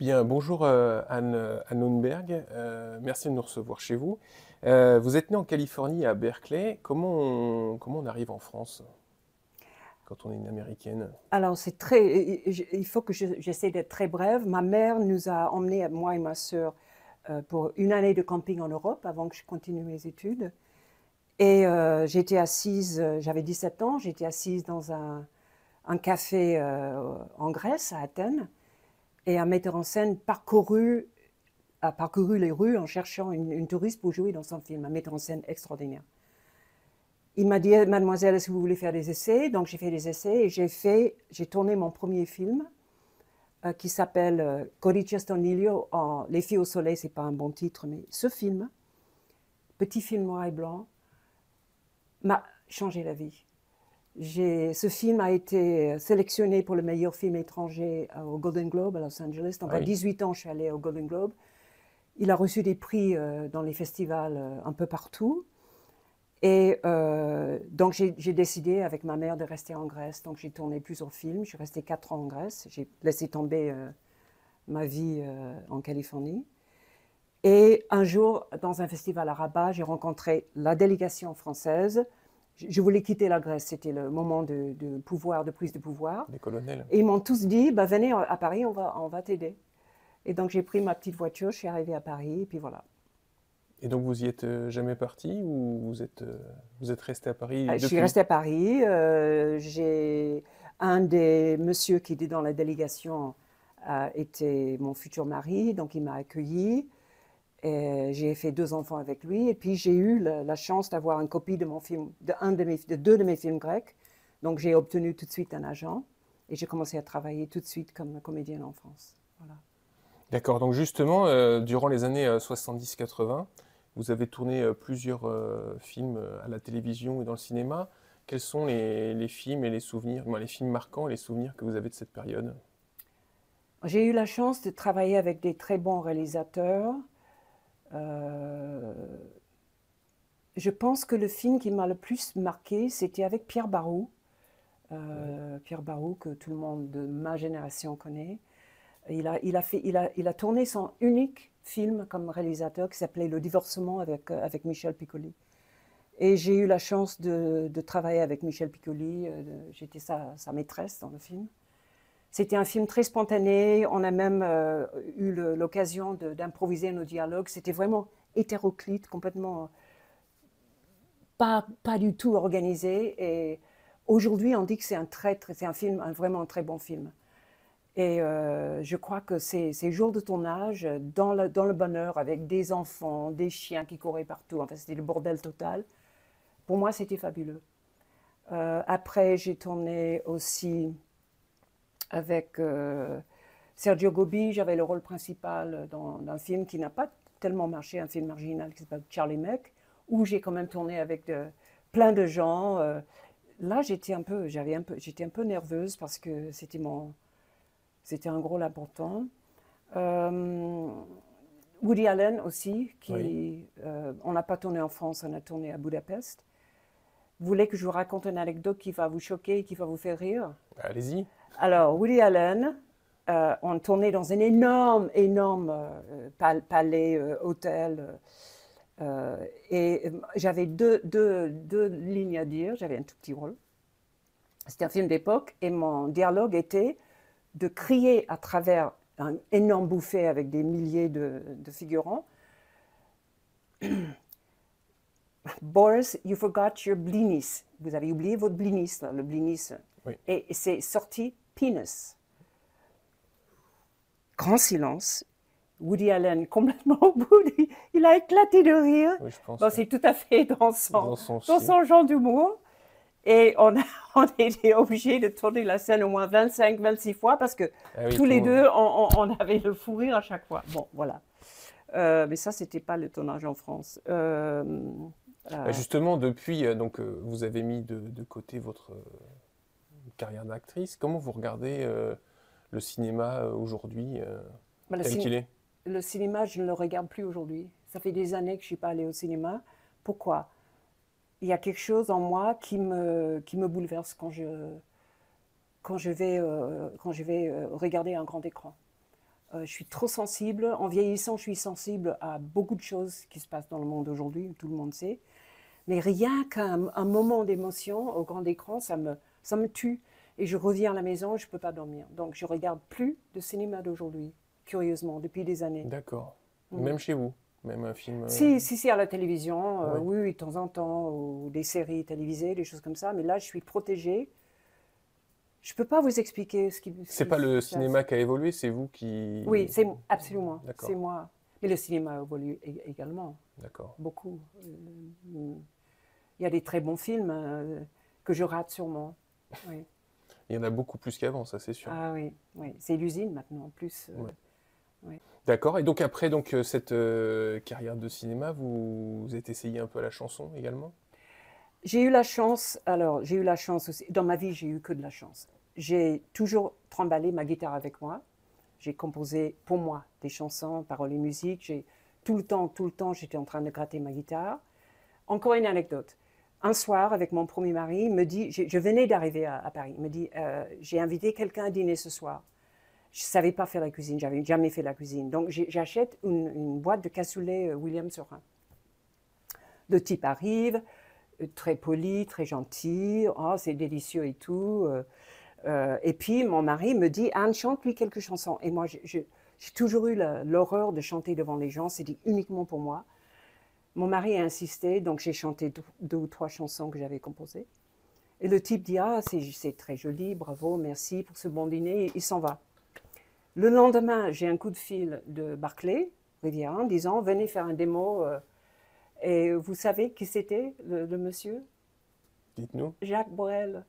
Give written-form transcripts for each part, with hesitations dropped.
Bien, bonjour Anne Lundberg. Merci de nous recevoir chez vous. Vous êtes née en Californie, à Berkeley. Comment on arrive en France quand on est une Américaine? Alors, c'est très, il faut que j'essaie d'être très brève. Ma mère nous a emmenés, moi et ma sœur, pour une année de camping en Europe avant que je continue mes études. Et j'étais assise, j'avais 17 ans, j'étais assise dans un café en Grèce, à Athènes, et un metteur en scène a parcouru les rues en cherchant une touriste pour jouer dans son film, un metteur en scène extraordinaire. Il m'a dit, mademoiselle, est-ce que vous voulez faire des essais? Donc j'ai fait des essais et j'ai tourné mon premier film qui s'appelle Codice Stonilio. Les filles au soleil, c'est pas un bon titre, mais ce film, petit film noir et blanc, m'a changé la vie. Ce film a été sélectionné pour le meilleur film étranger au Golden Globe à Los Angeles. Donc Ah à oui. 18 ans, je suis allée au Golden Globe. Il a reçu des prix dans les festivals un peu partout. Et donc j'ai décidé avec ma mère de rester en Grèce. Donc j'ai tourné plusieurs films. Je suis restée 4 ans en Grèce. J'ai laissé tomber ma vie en Californie. Et un jour, dans un festival à Rabat, j'ai rencontré la délégation française. Je voulais quitter la Grèce. C'était le moment de pouvoir, de prise de pouvoir. Les colonels. Et ils m'ont tous dit, bah, venez à Paris, on va t'aider. Et donc j'ai pris ma petite voiture, je suis arrivée à Paris, et puis voilà. Et donc vous y êtes jamais parti ou vous êtes resté à Paris Je suis depuis? restée à Paris. J'ai un des messieurs qui était dans la délégation était mon futur mari, donc il m'a accueillie. J'ai fait 2 enfants avec lui. Et puis j'ai eu la chance d'avoir une copie de mon film, de 2 de mes films grecs. Donc j'ai obtenu tout de suite un agent et j'ai commencé à travailler tout de suite comme comédienne en France. Voilà. D'accord, donc justement, durant les années 70-80, vous avez tourné plusieurs films à la télévision et dans le cinéma. Quels sont les films et les souvenirs, les films marquants et les souvenirs que vous avez de cette période? J'ai eu la chance de travailler avec des très bons réalisateurs. Euh, je pense que le film qui m'a le plus marqué, c'était avec Pierre Barou. Oui. Pierre Barou, que tout le monde de ma génération connaît. Il a tourné son unique film comme réalisateur qui s'appelait Le divorcement avec Michel Piccoli. Et j'ai eu la chance de travailler avec Michel Piccoli. J'étais sa maîtresse dans le film. C'était un film très spontané. On a même eu l'occasion d'improviser nos dialogues. C'était vraiment hétéroclite, complètement pas du tout organisé. Et aujourd'hui, on dit que c'est un film, vraiment un très bon film. Et je crois que ces jours de tournage, dans le bonheur, avec des enfants, des chiens qui couraient partout, enfin c'était le bordel total, pour moi c'était fabuleux. Après, j'ai tourné aussi avec Sergio Gobi, j'avais le rôle principal dans un film qui n'a pas tellement marché, un film marginal qui s'appelle Charlie Mech, où j'ai quand même tourné avec plein de gens. Là, j'étais un peu nerveuse parce que c'était un rôle important. Euh, Woody Allen aussi, Oui. on n'a pas tourné en France, on a tourné à Budapest. Vous voulez que je vous raconte une anecdote qui va vous choquer et qui va vous faire rire? Allez-y. Alors, Woody Allen, on tournait dans un énorme palais, hôtel. Et j'avais deux lignes à dire, j'avais un tout petit rôle. C'était un film d'époque et mon dialogue était de crier à travers un énorme buffet avec des milliers de figurants. Boris, you forgot your blinis. Vous avez oublié votre blinis, là, le blinis. Oui. Et c'est sorti penis. Grand silence. Woody Allen, complètement au bout, il a éclaté de rire. Oui, je pense, Bon, ouais. c'est tout à fait Dans son dans style. son genre d'humour. Et on était obligés de tourner la scène au moins 25, 26 fois parce que Ah oui, tous tout le les monde. deux, on avait le fou rire à chaque fois. Bon, voilà. Mais ça, c'était pas le tournage en France. Justement, depuis, vous avez mis de côté votre carrière d'actrice. Comment vous regardez le cinéma aujourd'hui Ben, tel qu'il est? le cinéma, je ne le regarde plus aujourd'hui. Ça fait des années que je ne suis pas allée au cinéma. Pourquoi? Il y a quelque chose en moi qui me bouleverse quand je vais regarder un grand écran. Je suis trop sensible. En vieillissant, je suis sensible à beaucoup de choses qui se passent dans le monde aujourd'hui, tout le monde sait. Mais rien qu'un moment d'émotion au grand écran, ça me tue. Et je reviens à la maison, je ne peux pas dormir. Donc je ne regarde plus de cinéma d'aujourd'hui, curieusement, depuis des années. D'accord. Même chez vous? Même un film Si, à la télévision, ouais. oui, oui, de temps en temps, ou des séries télévisées, des choses comme ça. Mais là, je suis protégée. Je ne peux pas vous expliquer C'est pas le se passe. cinéma qui a évolué, c'est vous qui... Oui, absolument, c'est D'accord, moi. Mais le cinéma évolue également, d'accord. beaucoup. Il y a des très bons films que je rate sûrement. Oui. Il y en a beaucoup plus qu'avant, ça c'est sûr. Ah oui, oui. C'est l'usine maintenant, en plus. Ouais. Oui. D'accord. Et donc après cette carrière de cinéma, vous êtes essayé un peu à la chanson également? J'ai eu la chance aussi. Dans ma vie, j'ai eu que de la chance. J'ai toujours trimballé ma guitare avec moi. J'ai composé pour moi des chansons, paroles et musique. Tout le temps, j'étais en train de gratter ma guitare. Encore une anecdote. Un soir, avec mon premier mari, il me dit, je venais d'arriver à Paris, il me dit, j'ai invité quelqu'un à dîner ce soir. Je ne savais pas faire la cuisine, j'avais jamais fait la cuisine. Donc j'achète une boîte de cassoulet William Saurin. Le type arrive, très poli, très gentil, oh, c'est délicieux et tout. Et puis mon mari me dit, Anne, chante-lui quelques chansons. Et moi, j'ai toujours eu l'horreur de chanter devant les gens, c'était uniquement pour moi. Mon mari a insisté, donc j'ai chanté 2 ou 3 chansons que j'avais composées. Et le type dit, ah, c'est très joli, bravo, merci pour ce bon dîner, et il s'en va. Le lendemain, j'ai un coup de fil de Barclay, Riviera, disant, venez faire un démo. Et vous savez qui c'était, le monsieur? Dites-nous. Jacques Brel.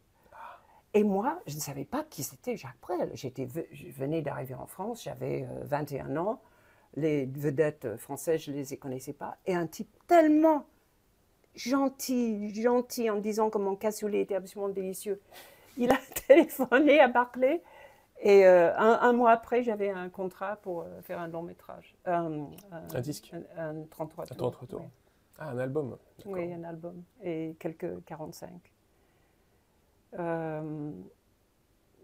Et moi, je ne savais pas qui c'était Jacques Brel. Je venais d'arriver en France, j'avais 21 ans. Les vedettes françaises, je ne les connaissais pas. Et un type tellement gentil en me disant que mon cassoulet était absolument délicieux. Il a téléphoné à Barclay et un mois après, j'avais un contrat pour faire un long métrage. Un disque? Un 33 Un tours. 33 tours. Oui. Ah, un album. Oui, un album. Et quelques 45.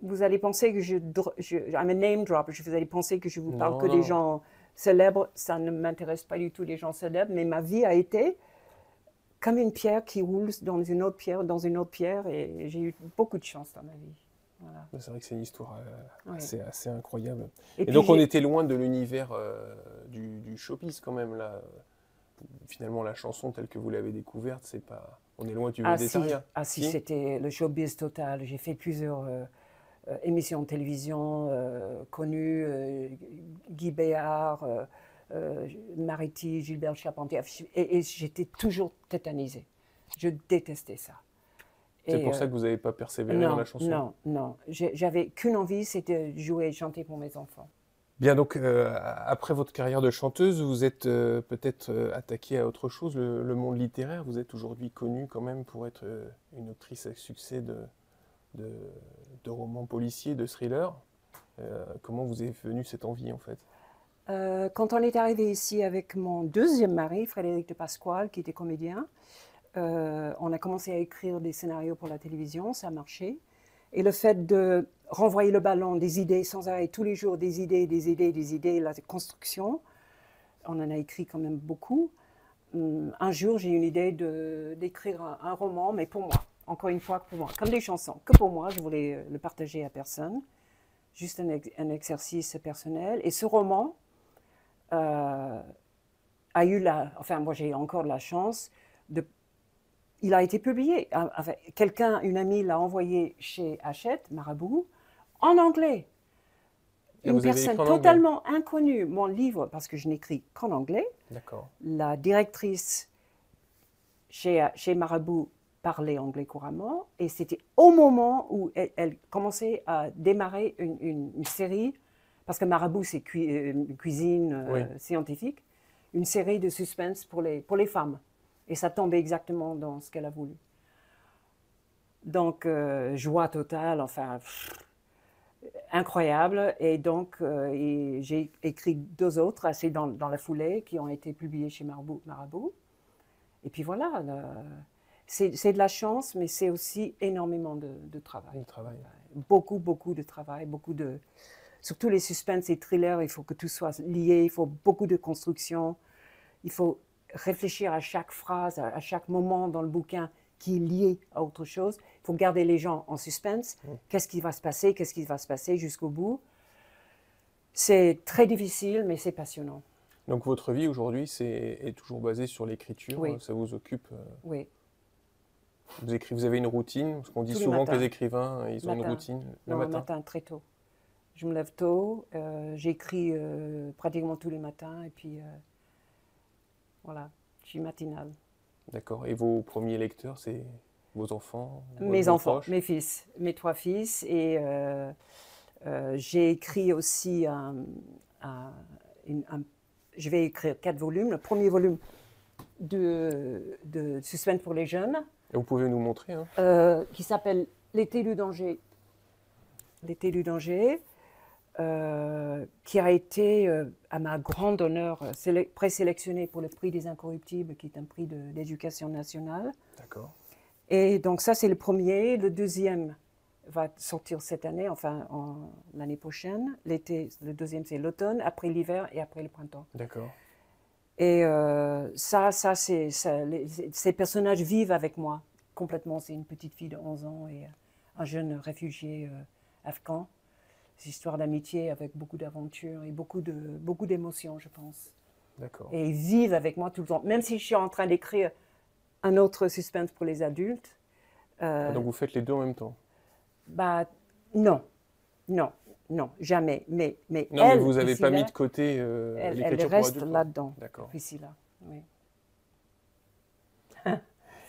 Vous allez penser que I'm a name drop, vous allez penser que je vous parle Non, que des non. gens célèbres. Ça ne m'intéresse pas du tout, les gens célèbres, mais ma vie a été comme une pierre qui roule dans une autre pierre, et j'ai eu beaucoup de chance dans ma vie. Voilà. C'est vrai que c'est une histoire Oui. assez incroyable. Et Et puis donc on était loin de l'univers du showbiz quand même là. Finalement la chanson telle que vous l'avez découverte, c'est pas... On est loin du végétarien. Si, c'était le showbiz total. J'ai fait plusieurs émissions de télévision connues, Guy Béard, Mariti, Gilbert Charpentier, et j'étais toujours tétanisée. Je détestais ça. C'est pour ça que vous n'avez pas persévéré dans la chanson? Non. J'avais qu'une envie, c'était de jouer et chanter pour mes enfants. Bien, donc après votre carrière de chanteuse, vous êtes peut-être attaquée à autre chose, le monde littéraire. Vous êtes aujourd'hui connue quand même pour être une autrice à succès de romans policiers, de thrillers. Comment vous est venue cette envie en fait? Quand on est arrivé ici avec mon deuxième mari, Frédéric de Pasquale, qui était comédien, on a commencé à écrire des scénarios pour la télévision, ça a marché. Et le fait de renvoyer le ballon des idées sans arrêt, tous les jours, des idées, la construction, on en a écrit quand même beaucoup. Un jour, j'ai eu une idée d'écrire un roman, mais pour moi, encore une fois, pour moi, comme des chansons, que pour moi, je voulais le partager à personne, juste un exercice personnel. Et ce roman a eu moi j'ai encore de la chance il a été publié. Une amie l'a envoyé chez Hachette, Marabout, en anglais. Une personne totalement inconnue, mon livre, parce que je n'écris qu'en anglais. D'accord. La directrice chez Marabout parlait anglais couramment, et c'était au moment où elle commençait à démarrer une série, parce que Marabout, c'est cuisine Oui. scientifique, une série de suspense pour les femmes. Et ça tombait exactement dans ce qu'elle a voulu. Donc, joie totale, enfin, incroyable. Et donc, j'ai écrit 2 autres, assez dans la foulée, qui ont été publiés chez Marabout. Et puis voilà, c'est de la chance, mais c'est aussi énormément de travail. Du travail. Beaucoup de travail, beaucoup de Surtout les suspens et thrillers, il faut que tout soit lié, il faut beaucoup de construction, il faut réfléchir à chaque phrase, à chaque moment dans le bouquin qui est lié à autre chose. Il faut garder les gens en suspense. Qu'est-ce qui va se passer jusqu'au bout. C'est très difficile, mais c'est passionnant. Donc votre vie aujourd'hui est toujours basée sur l'écriture, Oui. ça vous occupe Oui. vous avez une routine, parce qu'on dit Tous les souvent que matins. les écrivains, ils ont une Matin. routine le Non, le matin. matin, très tôt. Je me lève tôt, j'écris pratiquement tous les matins, et puis voilà, je suis matinale. D'accord. Et vos premiers lecteurs, c'est vos enfants, Mes vos enfants, proches? mes fils, mes 3 fils, et j'ai écrit aussi je vais écrire 4 volumes. Le premier volume de suspense pour les jeunes, Et vous pouvez nous montrer, hein? qui s'appelle L'été du danger. L'été du danger, qui a été, à ma grande honneur, présélectionné pour le prix des Incorruptibles, qui est un prix d'éducation nationale. D'accord. Et donc ça, c'est le premier. Le deuxième va sortir cette année, enfin l'année prochaine. L'été, le deuxième, c'est l'automne, après l'hiver et après le printemps. D'accord. Et ces personnages vivent avec moi complètement. C'est une petite fille de 11 ans et un jeune réfugié afghan. C'est une histoire d'amitié avec beaucoup d'aventures et beaucoup d'émotions, je pense. D'accord. Et ils vivent avec moi tout le temps. Même si je suis en train d'écrire un autre suspense pour les adultes. Donc vous faites les deux en même temps? Bah non, jamais. Mais Non, elle, mais vous n'avez ici, pas là, mis de côté elle l'écriture pour reste adultes? là-dedans, D'accord. ici, là. Oui.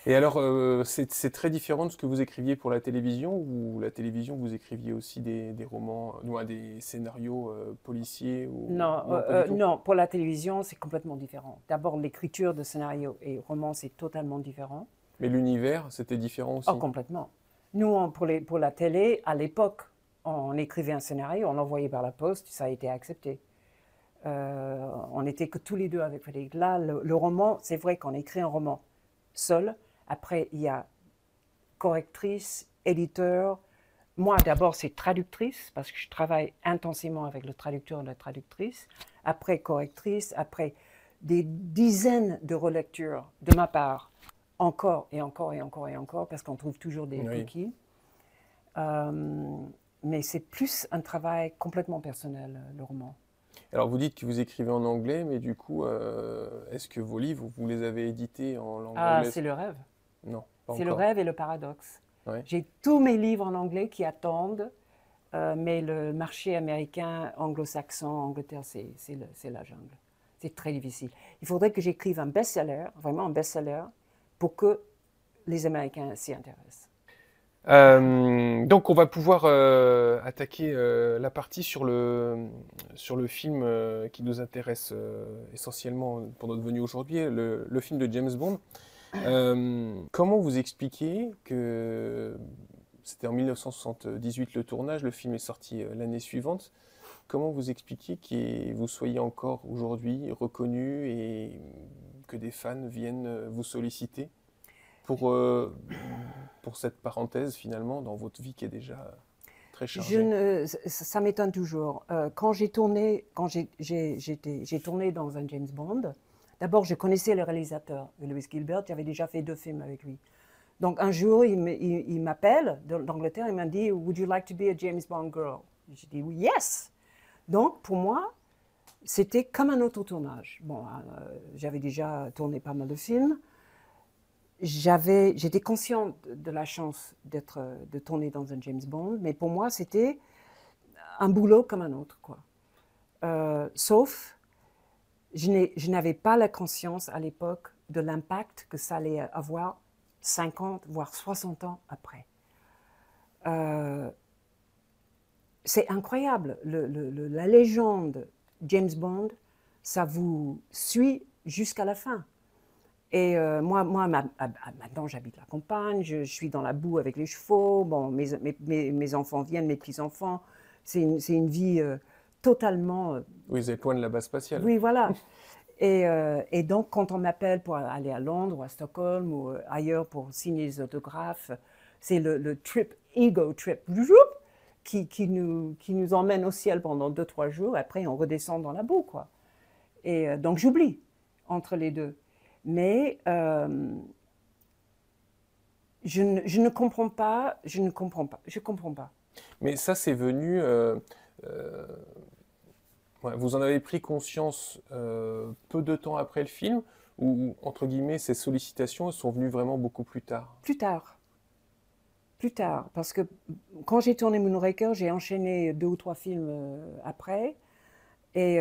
Et alors, c'est très différent de ce que vous écriviez pour la télévision, ou la télévision, vous écriviez aussi des romans, des scénarios policiers ou... Non, pas du tout? non, pour la télévision, c'est complètement différent. D'abord, l'écriture de scénario et roman, c'est totalement différent. Mais l'univers, c'était différent aussi? Oh, complètement. Nous, pour la télé, à l'époque, on écrivait un scénario, on l'envoyait par la poste, ça a été accepté. On n'était que tous les deux avec Frédéric. Là, le roman, c'est vrai qu'on écrit un roman seul. Après, il y a correctrice, éditeur. Moi, d'abord, c'est traductrice, parce que je travaille intensément avec le traducteur et la traductrice. Après, correctrice. Après, des dizaines de relectures de ma part. Encore et encore et encore et encore, parce qu'on trouve toujours des cookies. Mais c'est plus un travail complètement personnel, le roman. Alors, vous dites que vous écrivez en anglais, mais du coup, est-ce que vos livres, vous les avez édités en langue anglaise? C'est le rêve. Non, pas C'est le encore. rêve et le paradoxe. Ouais. J'ai tous mes livres en anglais qui attendent, mais le marché américain, anglo-saxon, Angleterre, c'est la jungle. C'est très difficile. Il faudrait que j'écrive un best-seller, vraiment un best-seller, pour que les Américains s'y intéressent. Donc on va pouvoir attaquer la partie sur le film qui nous intéresse essentiellement pour notre venue aujourd'hui, le film de James Bond. Comment vous expliquez que c'était en 1978 le tournage, le film est sorti l'année suivante. Comment vous expliquez que vous soyez encore aujourd'hui reconnu et que des fans viennent vous solliciter pour cette parenthèse finalement dans votre vie qui est déjà très chargée? Ça m'étonne toujours. Quand j'ai tourné dans un James Bond, d'abord je connaissais le réalisateur, Lewis Gilbert, j'avais déjà fait 2 films avec lui. Donc un jour il m'appelle d'Angleterre, il m'a dit « Would you like to be a James Bond girl ?» J'ai dit « Yes !» Donc pour moi, c'était comme un autre tournage. Bon, j'avais déjà tourné pas mal de films. J'étais consciente de la chance de tourner dans un James Bond, mais pour moi, c'était un boulot comme un autre, quoi. Sauf, je n'avais pas la conscience à l'époque de l'impact que ça allait avoir 50, voire 60 ans après. C'est incroyable. La légende James Bond, ça vous suit jusqu'à la fin. Et moi maintenant, j'habite la campagne, je suis dans la boue avec les chevaux, bon, mes enfants viennent, mes petits-enfants. C'est une vie totalement... Oui, vous êtes loin de la base spatiale. Oui, voilà. Et donc, quand on m'appelle pour aller à Londres ou à Stockholm ou ailleurs pour signer des autographes, c'est le trip, ego trip. qui nous emmène au ciel pendant 2-3 jours. Après, on redescend dans la boue, quoi. Et donc, j'oublie entre les deux. Mais je ne comprends pas, je ne comprends pas, je comprends pas. Mais ça, c'est venu. Ouais, vous en avez pris conscience peu de temps après le film, ou entre guillemets, ces sollicitations elles sont venues vraiment beaucoup plus tard? Plus tard, parce que quand j'ai tourné Moonraker, j'ai enchaîné 2 ou 3 films après, et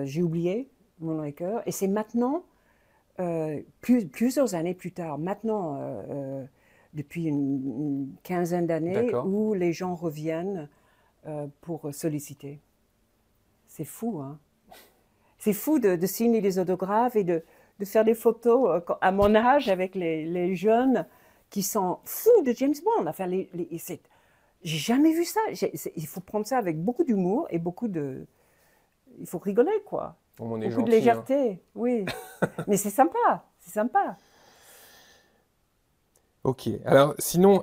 j'ai oublié Moonraker. Et c'est maintenant, plusieurs années plus tard, maintenant, depuis une quinzaine d'années, D'accord. où les gens reviennent pour solliciter. C'est fou, hein? C'est fou de signer des autographes et de faire des photos à mon âge avec les jeunes qui sont fous de James Bond. Enfin, j'ai jamais vu ça. Il faut prendre ça avec beaucoup d'humour et beaucoup de... Il faut rigoler, quoi. Bon, on est Beaucoup de gentil, hein. légèreté, oui. Mais c'est sympa, c'est sympa. Ok. Alors, sinon,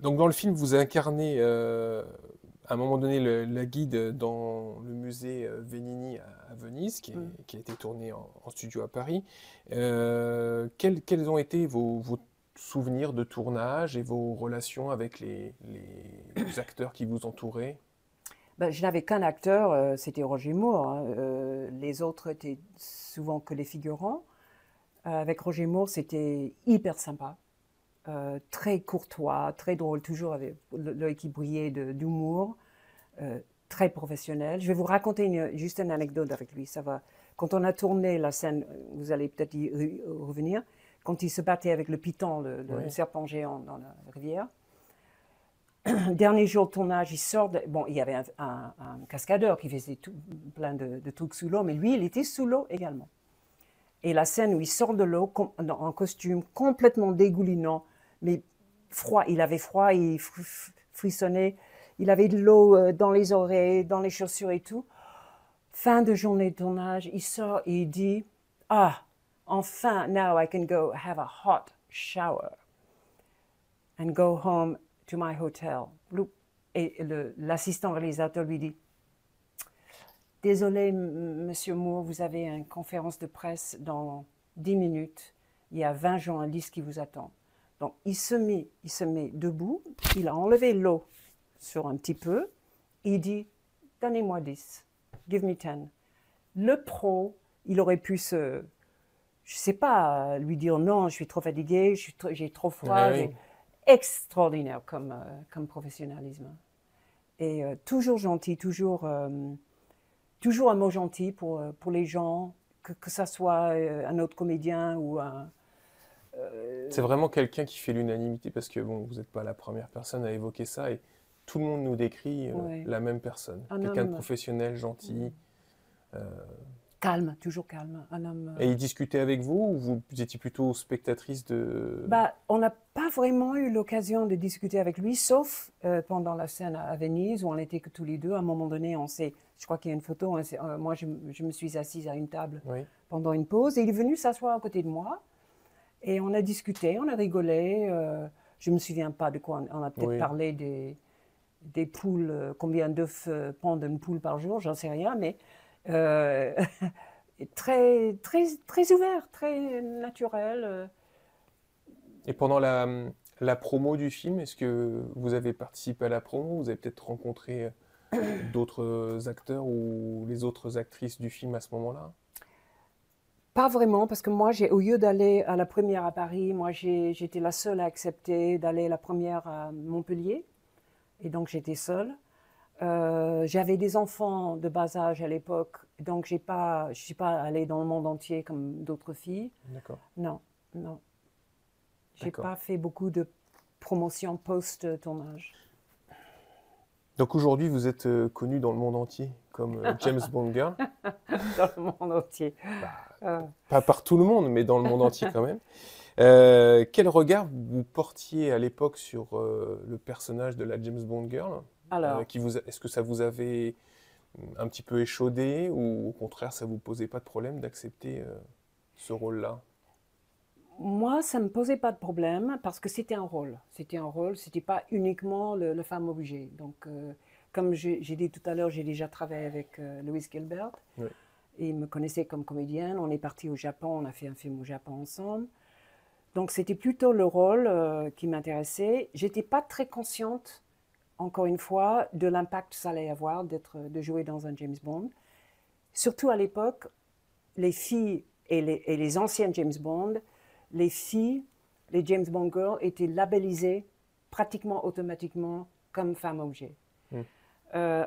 donc dans le film, vous incarnez à un moment donné la guide dans le musée Venini à Venise, qui a été tourné en studio à Paris. Quels ont été vos souvenirs de tournage et vos relations avec les acteurs qui vous entouraient? Ben, je n'avais qu'un acteur, c'était Roger Moore, hein. Les autres étaient souvent que les figurants. Avec Roger Moore, c'était hyper sympa. Très courtois, très drôle, toujours avec l'œil qui brillait d'humour, très professionnel. Je vais vous raconter juste une anecdote avec lui, ça va. Quand on a tourné la scène, vous allez peut-être y revenir, quand il se battait avec le python, le Oui. serpent géant dans la rivière. Dernier jour de tournage, il sort bon, il y avait un cascadeur qui faisait plein de trucs sous l'eau, mais lui, il était sous l'eau également. Et la scène où il sort de l'eau en costume complètement dégoulinant, mais froid, il avait froid, il frissonnait, il avait de l'eau dans les oreilles, dans les chaussures et tout. Fin de journée de tournage, il sort et il dit « Ah, enfin, now I can go have a hot shower and go home to my hotel. » Et l'assistant réalisateur lui dit « Désolé, monsieur Moore, vous avez une conférence de presse dans 10 minutes. Il y a 20 journalistes qui vous attendent. » Donc, il se met debout, il a enlevé l'eau sur un petit peu, il dit « Donnez-moi 10, give me 10. » Le pro, il aurait pu je ne sais pas, lui dire « Non, je suis trop fatigué, j'ai trop froid. Oui. » Extraordinaire comme professionnalisme. Et toujours gentil, toujours un mot gentil pour les gens, que ça soit un autre comédien ou un... C'est vraiment quelqu'un qui fait l'unanimité parce que bon, vous n'êtes pas la première personne à évoquer ça et tout le monde nous décrit Ouais. la même personne. Un Quelqu'un de homme. professionnel, gentil. Calme, toujours calme. Un homme... Et il discutait avec vous ou vous étiez plutôt spectatrice de... Bah, on n'a pas vraiment eu l'occasion de discuter avec lui, sauf pendant la scène à Venise où on n'était que tous les deux. À un moment donné, je crois qu'il y a une photo, moi je me suis assise à une table Oui. pendant une pause et il est venu s'asseoir à côté de moi. Et on a discuté, on a rigolé. Je ne me souviens pas de quoi. On a peut-être Oui. parlé des poules, combien d'œufs pondent une poule par jour, j'en sais rien, mais très, très, très ouvert, très naturel. Et pendant la promo du film, est-ce que vous avez participé à la promo? Vous avez peut-être rencontré d'autres acteurs ou les autres actrices du film à ce moment-là? Pas vraiment, parce que moi, au lieu d'aller à la première à Paris, moi, j'étais la seule à accepter d'aller à la première à Montpellier. Et donc, j'étais seule. J'avais des enfants de bas âge à l'époque, donc je ne suis pas allée dans le monde entier comme d'autres filles. D'accord. Non, non. J'ai D'accord. pas fait beaucoup de promotion post-tournage. Donc aujourd'hui, vous êtes connu dans le monde entier comme James Bond Girl. Dans le monde entier. Pas par tout le monde, mais dans le monde entier quand même. Quel regard vous portiez à l'époque sur le personnage de la James Bond Girl? Alors, Est-ce que ça vous avait un petit peu échaudé ou au contraire ça vous posait pas de problème d'accepter ce rôle-là? Moi, ça ne me posait pas de problème parce que c'était un rôle. C'était un rôle, c'était pas uniquement le femme objet. Donc, comme j'ai dit tout à l'heure, j'ai déjà travaillé avec Louise Gilbert. Oui. Et il me connaissait comme comédienne. On est parti au Japon, on a fait un film au Japon ensemble. Donc, c'était plutôt le rôle qui m'intéressait. J'étais pas très consciente, encore une fois, de l'impact que ça allait avoir de jouer dans un James Bond. Surtout à l'époque, les filles et les anciennes James Bond, les filles, les James Bond girls étaient labellisées pratiquement automatiquement comme femmes objets.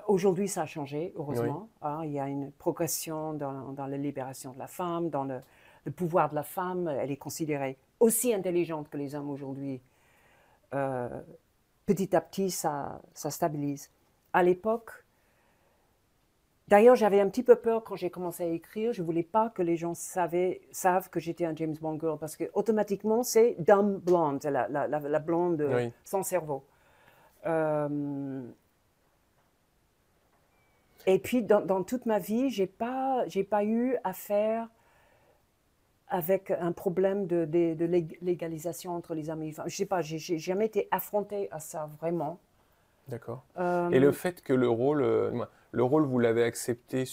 Aujourd'hui, ça a changé, heureusement. Oui. Il y a une progression dans la libération de la femme, dans le pouvoir de la femme. Elle est considérée aussi intelligente que les hommes aujourd'hui. Petit à petit, ça stabilise. À l'époque, d'ailleurs, j'avais un petit peu peur quand j'ai commencé à écrire. Je ne voulais pas que les gens savent que j'étais un James Bond girl parce que automatiquement, c'est dumb blonde, c'est la blonde Oui. sans cerveau. Et puis, dans toute ma vie, j'ai pas eu affaire avec un problème de légalisation entre les hommes et les femmes. Je sais pas, j'ai jamais été affrontée à ça vraiment. D'accord. Et le fait que le rôle, vous l'avez accepté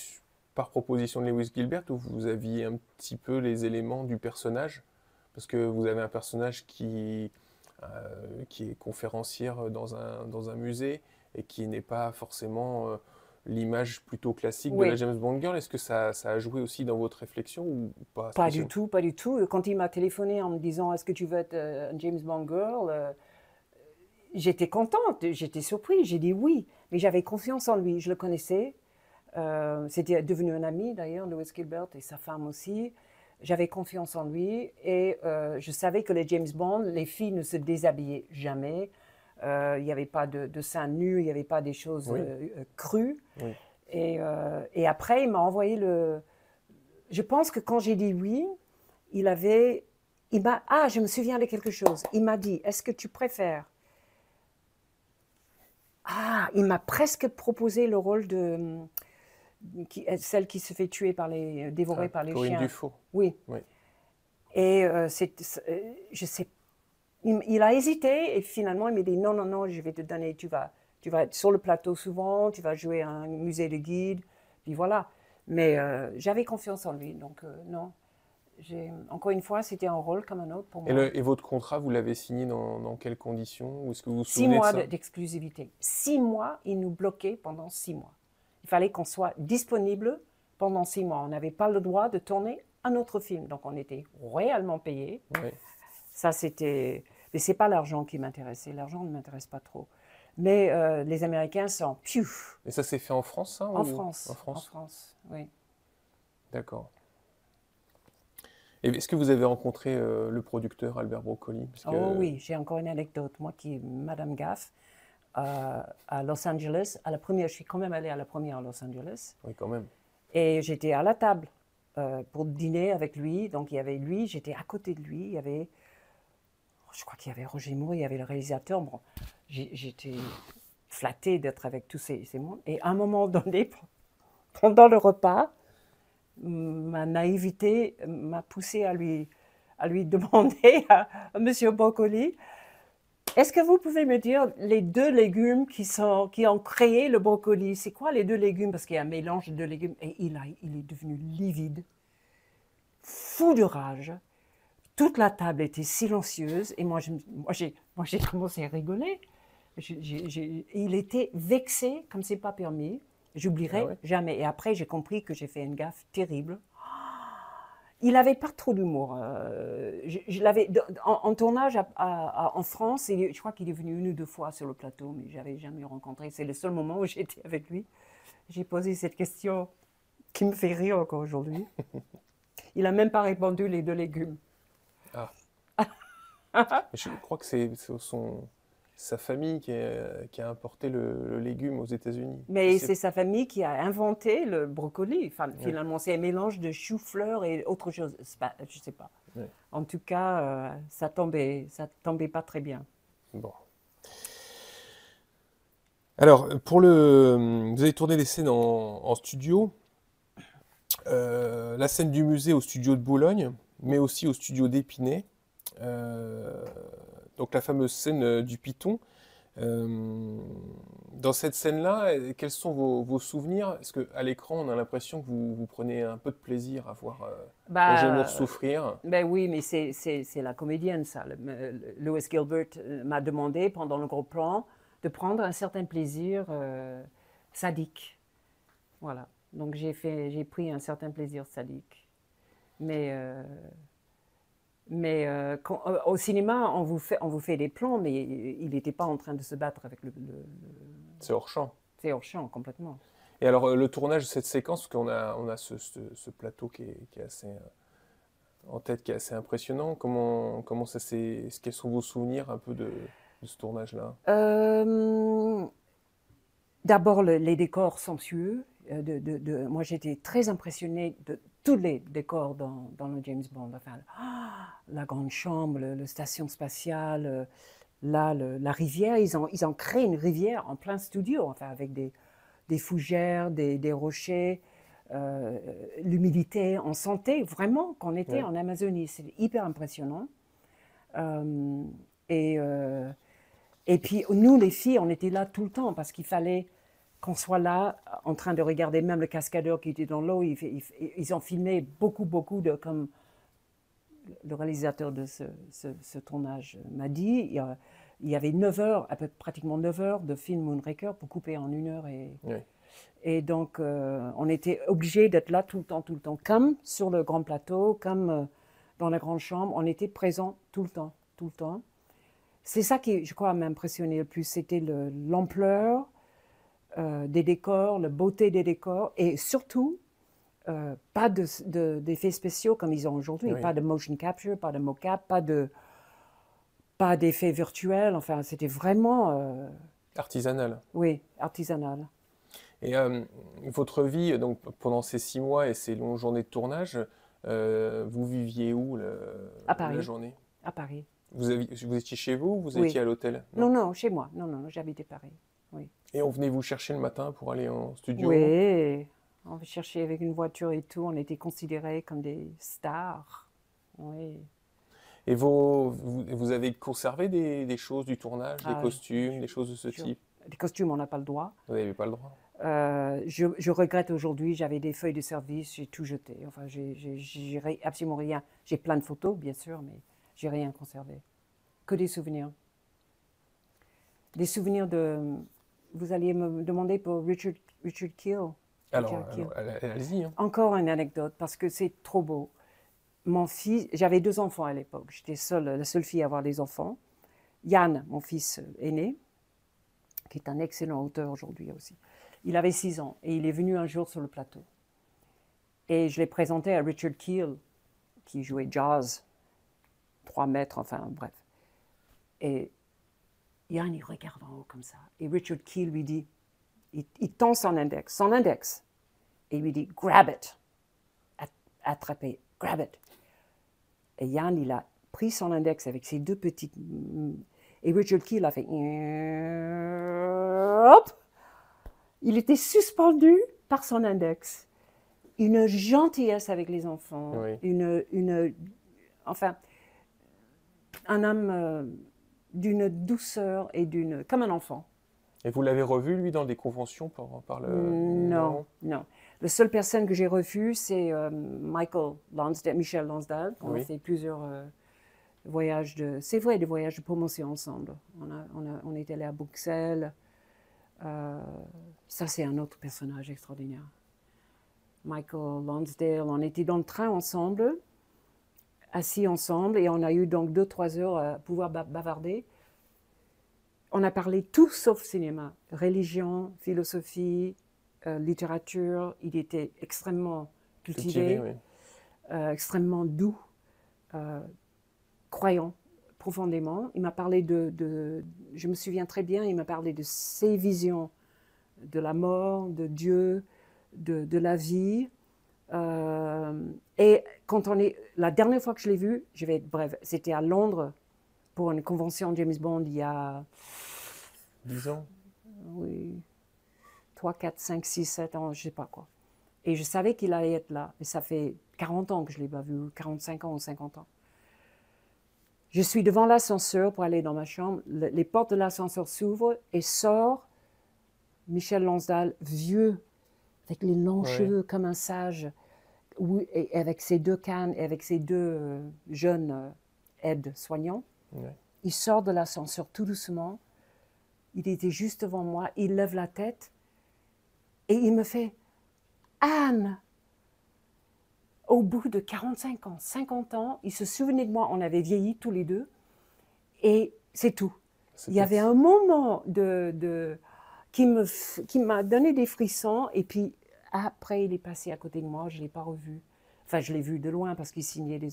par proposition de Lewis Gilbert ou vous aviez un petit peu les éléments du personnage? Parce que vous avez un personnage qui est conférencière dans un musée et qui n'est pas forcément l'image plutôt classique de la Oui, James Bond girl. Est-ce que ça a joué aussi dans votre réflexion ou pas pas du spécialement? tout, pas du tout. Quand il m'a téléphoné en me disant est-ce que tu veux être un James Bond girl, j'étais contente, j'étais surprise, j'ai dit oui, mais j'avais confiance en lui, je le connaissais. C'était devenu un ami d'ailleurs, Louis Gilbert et sa femme aussi. J'avais confiance en lui et je savais que les James Bond, les filles ne se déshabillaient jamais. Il n'y avait pas de seins nus, il n'y avait pas des choses Oui, crues. oui, Et après, il m'a envoyé le. Je pense que quand j'ai dit oui, il avait. Ah, je me souviens de quelque chose. Il m'a dit est-ce que tu préfères. Ah, il m'a presque proposé le rôle de. Celle qui se fait tuer dévorer Ah, par les Corinne chiens. Dufaux. Oui. Oui, Et je sais. Il a hésité et finalement il m'a dit non, non, non, je vais te donner. Tu vas être sur le plateau souvent, tu vas jouer à un musée de guide. Puis voilà. Mais j'avais confiance en lui. Donc non. Encore une fois, c'était un rôle comme un autre pour moi. et votre contrat, vous l'avez signé dans quelles conditions? Ou est-ce que vous vous Six souvenez de mois ça? d'exclusivité. 6 mois, il nous bloquait pendant 6 mois. Il fallait qu'on soit disponible pendant 6 mois. On n'avait pas le droit de tourner un autre film. Donc on était réellement payés. Oui. Ça, c'était. Mais c'est pas l'argent qui m'intéressait. L'argent ne m'intéresse pas trop. Mais les Américains sont piouf. Et ça s'est fait en France, ça, En ou France. en En France? France, oui. D'accord. Et est-ce que vous avez rencontré le producteur Albert Broccoli? Parce Oh que, oui, j'ai encore une anecdote. Moi qui est Madame Gaff, à Los Angeles, je suis quand même allée à la première à Los Angeles. oui, quand même. Et j'étais à la table pour dîner avec lui. Donc il y avait lui, j'étais à côté de lui. Je crois qu'il y avait Roger Moore, il y avait le réalisateur. Bon, j'étais flattée d'être avec tous ces mondes. Et à un moment donné, pendant le repas, ma naïveté m'a poussée à lui demander à Monsieur Broccoli, est-ce que vous pouvez me dire les 2 légumes qui ont créé le brocoli? C'est quoi les 2 légumes? Parce qu'il y a un mélange de 2 légumes. Et il est devenu livide, fou de rage. Toute la table était silencieuse et moi j'ai commencé à rigoler. Il était vexé comme c'est pas permis. Ah J'oublierai ouais? jamais. Et après, j'ai compris que j'ai fait une gaffe terrible. Il n'avait pas trop d'humour. Je l'avais en tournage en France, et je crois qu'il est venu 1 ou 2 fois sur le plateau, mais je n'avais jamais rencontré. C'est le seul moment où j'étais avec lui. J'ai posé cette question qui me fait rire encore aujourd'hui. Il n'a même pas répondu les 2 légumes. Ah. Je crois que c'est sa famille qui a importé le légume aux États-Unis. Mais c'est sa famille qui a inventé le brocoli. Enfin, Ouais. finalement, c'est un mélange de chou-fleur et autre chose. Je ne sais pas. Ouais. En tout cas, ça tombait pas très bien. Bon. Alors, vous avez tourné des scènes en studio. La scène du musée au studio de Boulogne, mais aussi au studio d'Épinay. Euh, donc la fameuse scène du Python. Dans cette scène-là, quels sont vos souvenirs? Est-ce qu'à l'écran, on a l'impression que vous prenez un peu de plaisir à voir Roger Moore Bah, souffrir? ben oui, mais c'est la comédienne, ça. Louis Gilbert m'a demandé, pendant le gros plan, de prendre un certain plaisir sadique. Voilà. Donc j'ai pris un certain plaisir sadique. Mais, au cinéma, on vous fait des plans, mais il n'était pas en train de se battre avec C'est hors champ. c'est hors champ complètement. Et alors, le tournage de cette séquence, parce qu'on a ce plateau qui est assez en tête, qui est assez impressionnant. Comment ça s'est. Quels sont vos souvenirs un peu de ce tournage-là? D'abord, les décors somptueux. Moi, j'étais très impressionnée de tous les décors dans le James Bond. Enfin, la grande chambre, la station spatiale, là, la rivière. Ils ont créé une rivière en plein studio, enfin, avec des fougères, des rochers, l'humidité. On sentait vraiment qu'on était Ouais. en Amazonie. C'est hyper impressionnant. Euh, et, euh, et puis, nous, les filles, on était là tout le temps parce qu'il fallait qu'on soit là en train de regarder même le cascadeur qui était dans l'eau. Ils ont filmé beaucoup de, comme le réalisateur de ce tournage m'a dit, il y avait 9 heures, pratiquement 9 heures de film Moonraker pour couper en 1 heure. Ouais. Et donc, on était obligés d'être là tout le temps. Comme sur le grand plateau, comme dans la grande chambre, on était présents tout le temps. C'est ça qui, je crois, m'a impressionné le plus, c'était l'ampleur des décors, la beauté des décors, et surtout, pas d'effets spéciaux comme ils ont aujourd'hui, Oui. pas de motion capture, pas de mocap, pas d'effets virtuels, enfin, c'était vraiment, Artisanal. oui, artisanal. Et votre vie, donc pendant ces 6 mois et ces longues journées de tournage, vous viviez où À la Paris, journée? à Paris. Vous étiez chez vous ou vous Oui. étiez à l'hôtel? Non, Non? non, chez moi. Non, non, j'habitais Paris. Oui. Et on venait vous chercher le matin pour aller en studio? Oui, on cherchait avec une voiture et tout, on était considérés comme des stars. Oui. Et vous avez conservé des choses du tournage, des Ah, costumes, des choses de ce je- type? les costumes, on n'a pas le droit. Vous n'avez pas le droit. Je regrette aujourd'hui, j'avais des feuilles de service, j'ai tout jeté. Enfin, j'ai absolument rien. J'ai plein de photos, bien sûr, mais j'ai rien conservé. Que des souvenirs. Des souvenirs de. Vous alliez me demander pour Richard Keel. Alors, Richard Keel. allez-y, hein. Encore une anecdote, parce que c'est trop beau. Mon fils, j'avais 2 enfants à l'époque. J'étais la seule fille à avoir des enfants. Yann, mon fils aîné, qui est un excellent auteur aujourd'hui aussi. Il avait 6 ans et il est venu un jour sur le plateau. Et je l'ai présenté à Richard Keel, qui jouait jazz, 3 mètres, enfin bref. Et Yann, il regarde en haut comme ça. Et Richard Keel lui dit, il tend son index, et il lui dit, grab it, attrapez, grab it. Et Yann, il a pris son index avec ses 2 petites. Et Richard Keel a fait. Hop! Il était suspendu par son index. Une gentillesse avec les enfants, Oui. enfin, un âme d'une douceur et comme un enfant. Et vous l'avez revu, lui, dans des conventions par le... Non, Non? non. La seule personne que j'ai revue, c'est Michel Lansdale. On a Oui. fait plusieurs voyages c'est vrai, des voyages de promotion ensemble. On est allé à Bruxelles. Ça, c'est un autre personnage extraordinaire. Michael Lonsdale, on était dans le train ensemble, assis ensemble, et on a eu donc 2-3 heures à pouvoir bavarder. On a parlé tout sauf cinéma, religion, philosophie, littérature. Il était extrêmement cultivé, Oui. extrêmement doux, croyant profondément. Il m'a parlé je me souviens très bien, il m'a parlé de ses visions de la mort, de Dieu, de la vie. Et la dernière fois que je l'ai vu, je vais être brève, c'était à Londres pour une convention James Bond il y a 10 ans? oui, 3, 4, 5, 6, 7 ans, je ne sais pas quoi. Et je savais qu'il allait être là. Et ça fait 40 ans que je ne l'ai pas vu, 45 ans ou 50 ans. Je suis devant l'ascenseur pour aller dans ma chambre. Les portes de l'ascenseur s'ouvrent et sort Michel Lonsdal, vieux, avec les longs cheveux comme un sage, et avec ses 2 cannes et avec ses 2 jeunes aides-soignants. Ouais. Il sort de l'ascenseur tout doucement. Il était juste devant moi. Il lève la tête et il me fait « Anne !» Au bout de 45 ans, 50 ans, il se souvenait de moi. On avait vieilli tous les deux. Et c'est tout. Il y avait un moment qui m'a donné des frissons. Et puis, après, il est passé à côté de moi. Je ne l'ai pas revu. Enfin, je l'ai vu de loin parce qu'il signait des...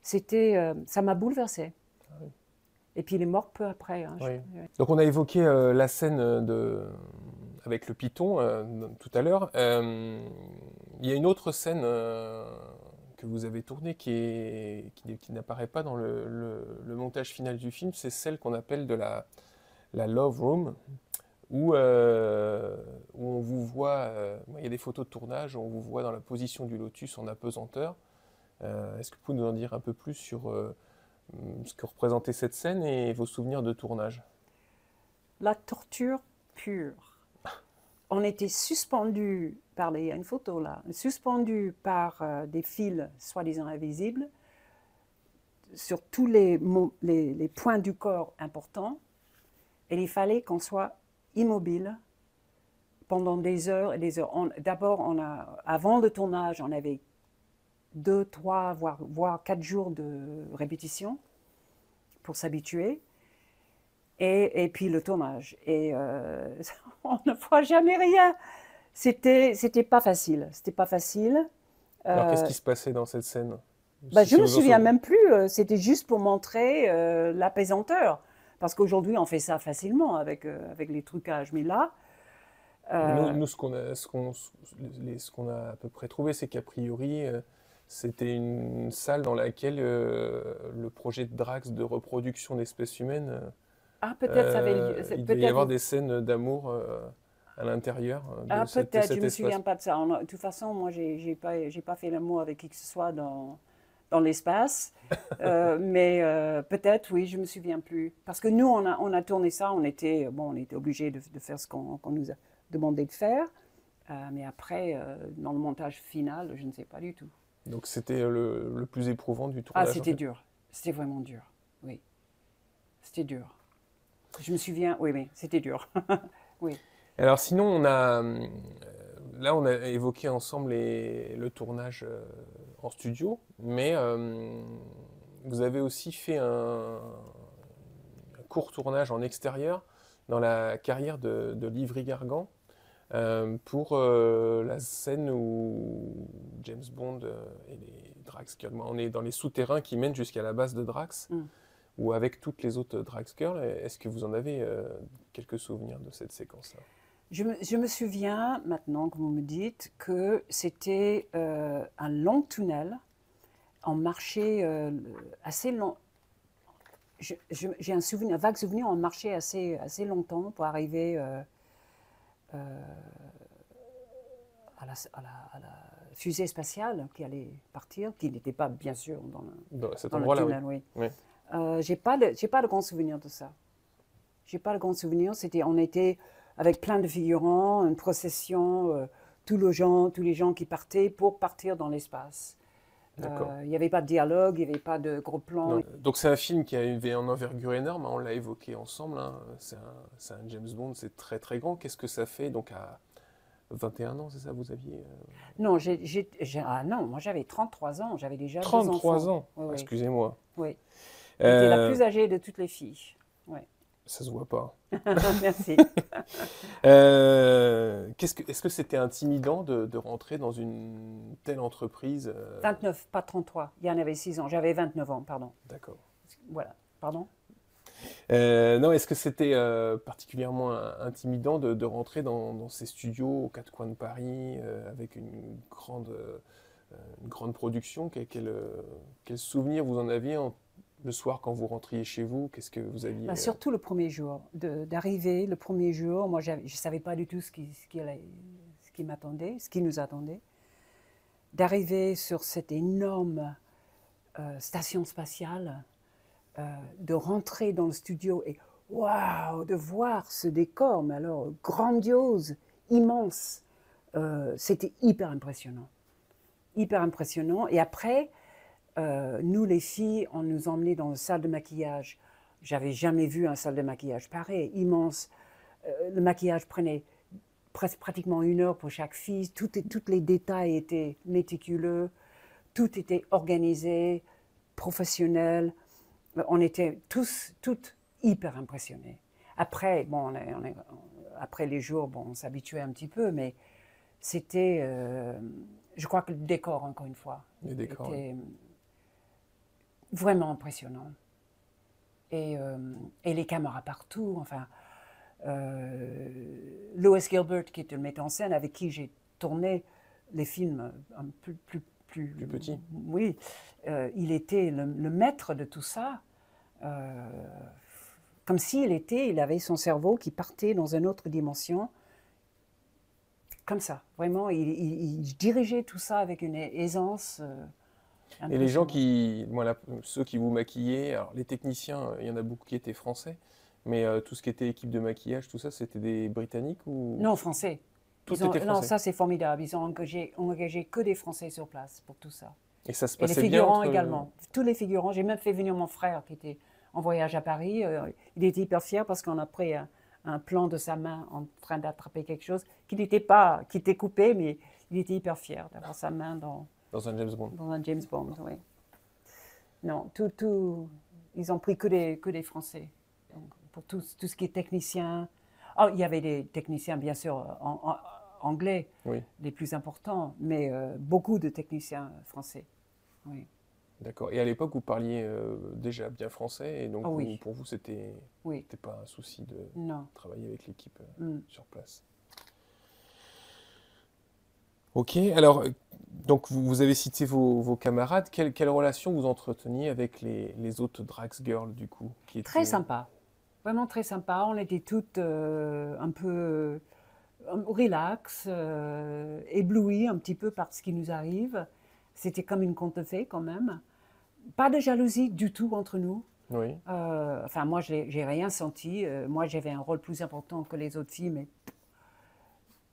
ça m'a bouleversée. Ah oui. Et puis, il est mort peu après. Hein. Oui. Donc, on a évoqué la scène avec le python tout à l'heure. Il y a une autre scène que vous avez tournée qui n'apparaît pas dans le montage final du film. C'est celle qu'on appelle de la Love Room, où on vous voit, il y a des photos de tournage, où on vous voit dans la position du lotus en apesanteur. Est-ce que vous pouvez nous en dire un peu plus sur ce que représentait cette scène et vos souvenirs de tournage? La torture pure. On était suspendus par il y a une photo là, suspendus par des fils soi-disant invisibles sur tous les points du corps importants. Et il fallait qu'on soit immobile pendant des heures et des heures. D'abord, avant le tournage, on avait 2, 3, voire 4 jours de répétition pour s'habituer. Et puis le tournage. Et on ne voit jamais rien. C'était pas facile. C'était pas facile. Alors, qu'est-ce qui se passait dans cette scène? Je ne me souviens même plus. C'était juste pour montrer l'apaisanteur. Parce qu'aujourd'hui, on fait ça facilement avec les trucages. Mais là... Nous, ce qu'on a à peu près trouvé, c'est qu'a priori, c'était une salle dans laquelle le projet de Drax de reproduction d'espèces humaines, peut-être ça avait lieu. il devait y avoir des scènes d'amour à l'intérieur de cet peut-être, je ne me espace. souviens pas de ça. De toute façon, moi, j'ai pas fait l'amour avec qui que ce soit dans l'espace. Mais peut-être, oui, je ne me souviens plus. Parce que nous, on a tourné ça, on était obligés de faire ce qu'on nous a demandé de faire. Mais après, dans le montage final, je ne sais pas du tout. Donc c'était le plus éprouvant du tournage? C'était dur. C'était vraiment dur, oui. C'était dur. Je me souviens, oui, c'était dur. Oui. Alors sinon, là, on a évoqué ensemble le tournage en studio, mais vous avez aussi fait un court tournage en extérieur dans la carrière de Livry-Gargan pour la scène où James Bond et les Drax Girls, on est dans les souterrains qui mènent jusqu'à la base de Drax, ou avec toutes les autres Drax Girls. Est-ce que vous en avez quelques souvenirs de cette séquence-là? Je me souviens, maintenant que vous me dites, que c'était un long tunnel. On marchait assez long. J'ai un vague souvenir, on marchait assez longtemps pour arriver à la fusée spatiale qui allait partir, qui n'était pas, bien sûr, dans cet le endroit-là, tunnel. Oui. Oui. J'ai pas de grand souvenir de ça. J'ai pas de grand souvenir. On était avec plein de figurants, une procession, tous les gens qui partaient pour partir dans l'espace. Il n'y avait pas de dialogue, il n'y avait pas de gros plans. Non. Donc c'est un film qui a une envergure énorme, on l'a évoqué ensemble, hein. C'est un James Bond, c'est très très grand. Qu'est-ce que ça fait donc à 21 ans, c'est ça vous aviez Non, non, moi j'avais 33 ans, j'avais déjà 33 2 enfants. ans, Oui. Excusez-moi. Oui. J'étais la plus âgée de toutes les filles. Oui. Ça se voit pas. Merci. Est-ce que c'était intimidant de rentrer dans une telle entreprise 29, pas 33. Il y en avait 6 ans. J'avais 29 ans, pardon. D'accord. Voilà, pardon. Non, est-ce que c'était particulièrement intimidant de rentrer dans ces studios aux 4 coins de Paris avec une grande production? Quel souvenir vous en aviez le soir quand vous rentriez chez vous? Qu'est-ce que vous aviez Surtout le premier jour, d'arriver le premier jour. Moi, je ne savais pas du tout ce qui m'attendait, ce qui nous attendait. D'arriver sur cette énorme station spatiale de rentrer dans le studio et waouh, de voir ce décor, mais alors grandiose, immense. C'était hyper impressionnant. Hyper impressionnant. Et après, nous les filles, on nous emmenait dans une salle de maquillage. J'avais jamais vu une salle de maquillage pareil, immense. Le maquillage prenait pratiquement 1 heure pour chaque fille. Tous les détails étaient méticuleux. Tout était organisé, professionnel. On était toutes hyper impressionnés. Après, bon, après les jours, bon, on s'habituait un petit peu, mais c'était, je crois que le décor, encore une fois, était vraiment impressionnant. Et les caméras partout, enfin, Louis Gilbert, qui était le metteur en scène, avec qui j'ai tourné les films un peu plus petit. Oui, il était le maître de tout ça. Comme il avait son cerveau qui partait dans une autre dimension. Comme ça, vraiment, il dirigeait tout ça avec une aisance. Et les gens ceux qui vous maquillaient, alors les techniciens, il y en a beaucoup qui étaient français, mais tout ce qui était équipe de maquillage, tout ça, c'était des Britanniques ou... Non, français. Tout était français. Non, ça c'est formidable. Ils ont engagé que des Français sur place pour tout ça. Et ça se Et les passait bien figurants également. Tous les figurants. J'ai même fait venir mon frère qui était en voyage à Paris. Il était hyper fier parce qu'on a pris un plan de sa main en train d'attraper quelque chose qui était coupé, mais il était hyper fier d'avoir sa main dans un James Bond. Dans un James Bond, oui. Non, ils ont pris que des Français. Donc, pour tout ce qui est technicien. Oh, il y avait des techniciens, bien sûr, anglais, oui. Les plus importants, mais beaucoup de techniciens français. Oui. D'accord. Et à l'époque, vous parliez déjà bien français, et donc oui. Pour vous, c'était pas un souci de travailler avec l'équipe sur place. Ok. Alors, donc vous avez cité vos camarades. Quelle relation vous entreteniez avec les autres Drags Girls, du coup, qui étaient... Très sympa. Vraiment très sympa. On était toutes un peu relax, éblouies un petit peu par ce qui nous arrive. C'était comme une conte de fées quand même. Pas de jalousie du tout entre nous. Oui. Enfin, moi, j'ai rien senti. Moi, j'avais un rôle plus important que les autres filles, mais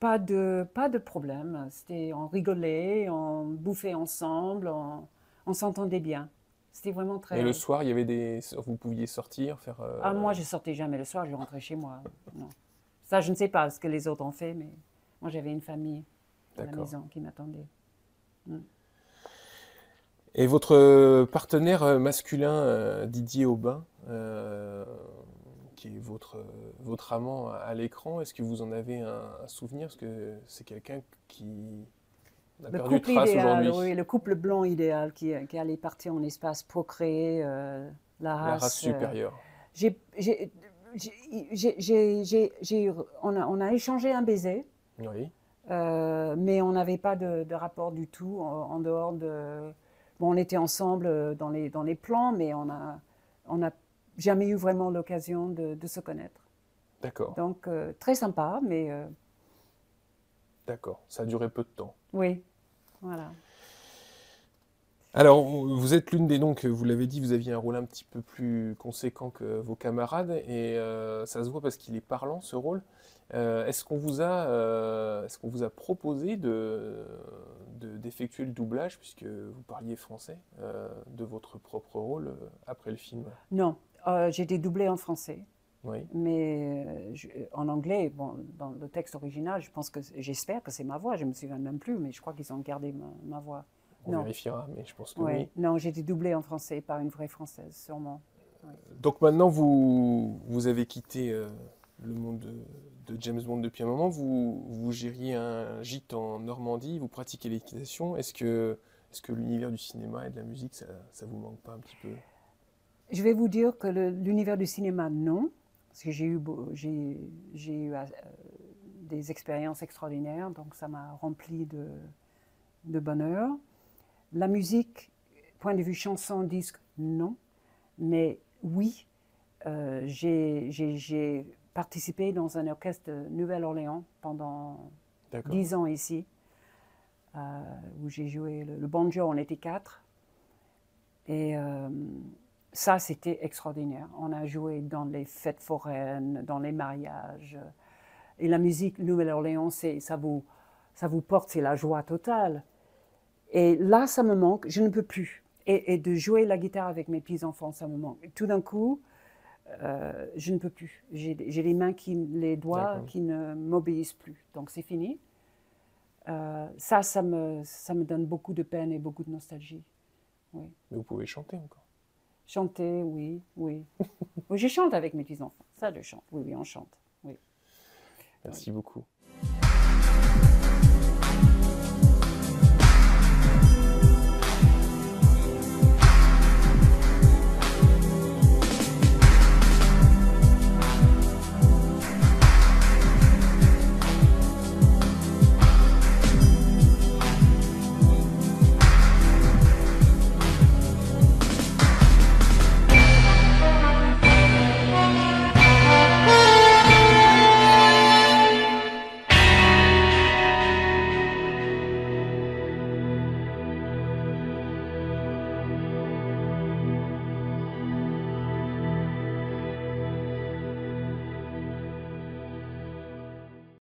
pas de problème. On rigolait, on bouffait ensemble, on s'entendait bien. C'était vraiment très... Et le soir, il y avait vous pouviez sortir, faire... Ah, moi, je sortais jamais le soir, je rentrais chez moi. Non. Ça, je ne sais pas ce que les autres ont fait, mais moi, j'avais une famille à la maison qui m'attendait. Et votre partenaire masculin, Didier Aubin, qui est votre amant à l'écran, est-ce que vous en avez un souvenir? Parce que c'est quelqu'un qui a perdu trace aujourd'hui. Oui, le couple blanc idéal qui allait partir en espace procréer la race supérieure. On a échangé un baiser, oui. Mais on n'avait pas de rapport du tout en dehors de... Bon, on était ensemble dans les plans, mais on n'a jamais eu vraiment l'occasion de se connaître. D'accord. Donc, très sympa, mais... D'accord, ça a duré peu de temps. Oui, voilà. Alors, vous êtes l'une des... Donc, vous l'avez dit, vous aviez un rôle un petit peu plus conséquent que vos camarades, et ça se voit parce qu'il est parlant, ce rôle. Est-ce qu'on vous a proposé d'effectuer le doublage, puisque vous parliez français, de votre propre rôle après le film? Non, j'ai été doublée en français. Oui. Mais en anglais, bon, dans le texte original, j'espère que c'est ma voix. Je ne me souviens même plus, mais je crois qu'ils ont gardé ma voix. On vérifiera, mais je pense que oui. Non, j'ai été doublée en français par une vraie Française, sûrement. Oui. Donc maintenant, vous avez quitté le monde de James Bond depuis un moment. Vous gériez un gîte en Normandie, vous pratiquez l'équitation. Est-ce que l'univers du cinéma et de la musique, ça vous manque pas un petit peu? Je vais vous dire que l'univers du cinéma, non. Parce que j'ai eu des expériences extraordinaires, donc ça m'a rempli de bonheur. La musique, point de vue chanson, disque, non. Mais oui, j'ai participé dans un orchestre de Nouvelle-Orléans pendant 10 ans ici, où j'ai joué le banjo, on était 4. Et ça, c'était extraordinaire. On a joué dans les fêtes foraines, dans les mariages. Et la musique Nouvelle-Orléans, ça vous porte, c'est la joie totale. Et là, ça me manque, je ne peux plus. Et de jouer la guitare avec mes petits-enfants, ça me manque. Et tout d'un coup, je ne peux plus. J'ai les mains, les doigts qui ne m'obéissent plus. Donc c'est fini. Ça me donne beaucoup de peine et beaucoup de nostalgie. Oui. Mais vous pouvez chanter encore. Chanter, oui, oui. Oui, je chante avec mes petits-enfants. Ça, je chante. Oui, oui, on chante. Oui. Merci beaucoup.